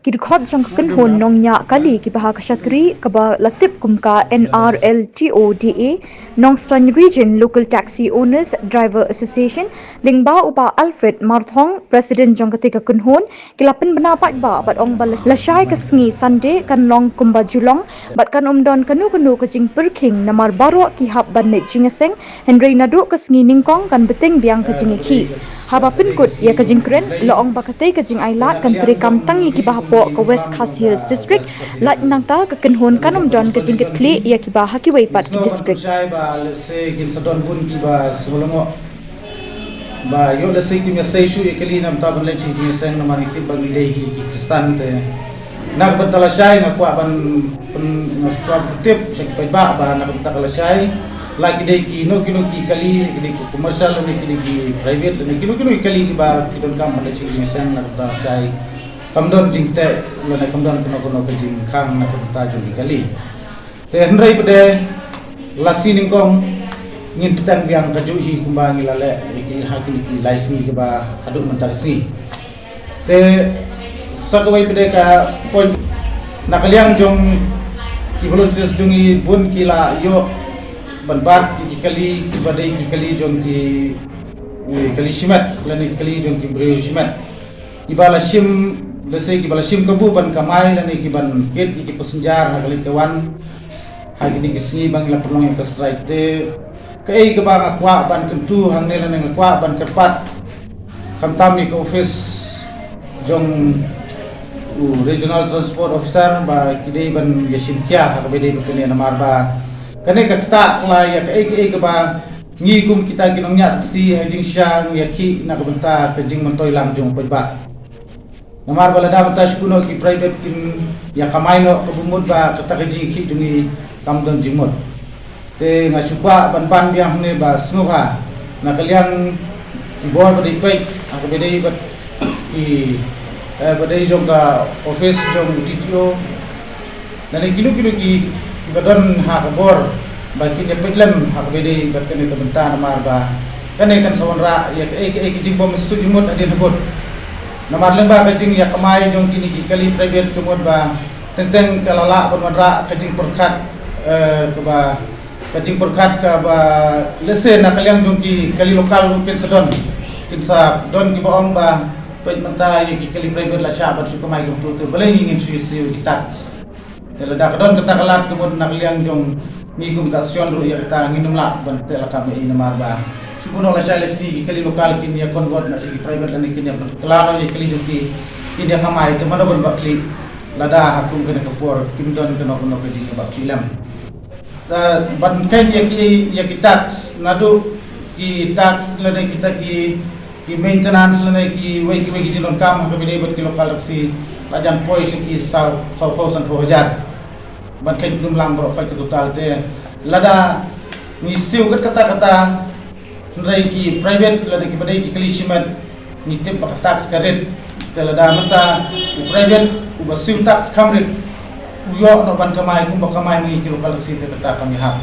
Kirkhot jong kan hon nong nya kali ki bahag shatri kaba latip kumka Nrltoda Nongstoiñ Region Local Taxi Owners Driver Association lingba upa Alfred Marthong President jong ketika kan hon kilapan benapat ba bat ong balashai ke Sngi Sunday kan long Kumba Julong bat kan umdon kanu ke jing perking namar baro ki hab ban ne jingeseng Henry nadu ke Sngi ningkong kan beting biang ke jing ki haba pinkut ya ke jing kren loong bakate ke jing ailat kan perikam tangi ki bah ke West Khas Hills District lat nangta ke kenhon kanum don ke jingkit kli ia ki ba haki weipat ki district ba lese kin sadon bun ki ba sebelum ba yo lese ki me sei shu ekeli nam ta ban le chi ki seng nam ni ti bang le hi ki kristan te nak betala shai nak kwa ban kwa tip sek ba ba nak betala shai lagi dei ki no ki kali ki commercial ni ki private ni ki kali ki ba ki don kam le chi ki seng nak betala shai kamdon jingte lana kamdon kono ke jing khang na ta jung kali te hendrai pede lasi ningkong ngin petang biang kaju hi kumba ngilale ki hakini ki license ke ba aduk mentarsi te sakawai pede ka point nakaliang jong ki volunteers jungi bun kila yo banbat ki kali ki badai ki kali jong ki kali simat lani kali jong ki breu simat ibala sim lesai ki bala sim kabu ban kamai lani ki ban ket ki pesenjar hakali kawan hagini ki Sngi bang la perlong ke strike te kai ke bang akwa ban kentu hang ne lani akwa ban kepat khamtam ni ke office jong regional transport officer ba kidei ban yasim kya ha bede bekene namar ba kane ka ta kla ya kai ke ba ngi kum kita kinong nya taksi hajing syang ya ki na kabenta ke jing mentoi lam jong ba namar bala da mata shkuno ki private kin ya kamai no kabumud ba kata ke jing ki jungi kamdon jingmod te ngasupa ban biang ne ba snuha na kalian ki bor ba dipai aku bedai ba ki badai jong ka office jong DTO dan kilo ki badon ha bor ba ki ne petlem aku bedai ba kene kabenta namar ba kane kan sawanra ya ke jing bom stu jingmod adin habot namar lembah kajing ya kamai jong kini ki kali private kemud ba tenteng kalala penmadra kajing perkat ke ba kajing perkat ke ba lese na kaliang jong ki kali lokal mungkin sedon kinsa don ki baong ba pet menta ya ki kali private la syabat su kamai jong tu boleh ingin suisi di tax telada kadon kata kalat kemud na kaliang jong ngigum ka sion ru ya kita nginum la ban tel kami ini namar ba subuno la shale si kali lokal kin ya convert na si private ani kin ya kelano ni kali juti kin ya kamai te mana bon bakli lada hakum kena kapor kim don kena kono ke jing bakilam ta ban ken ya ki tax nadu ki tax lada kita ki maintenance lada ki wei ki jinon kam ha bede bot ki lokal si lajan poi ki sau kosan 2000 ban ken dum lang bro fa ki total te lada ni siu kata Nrai ki private lada ki badai ki kalisimat ni tip pak tax karet telada mata private ubasiu tax kamrit uyo no ban kamai kumba kamai ni ki lokal si teta kami ha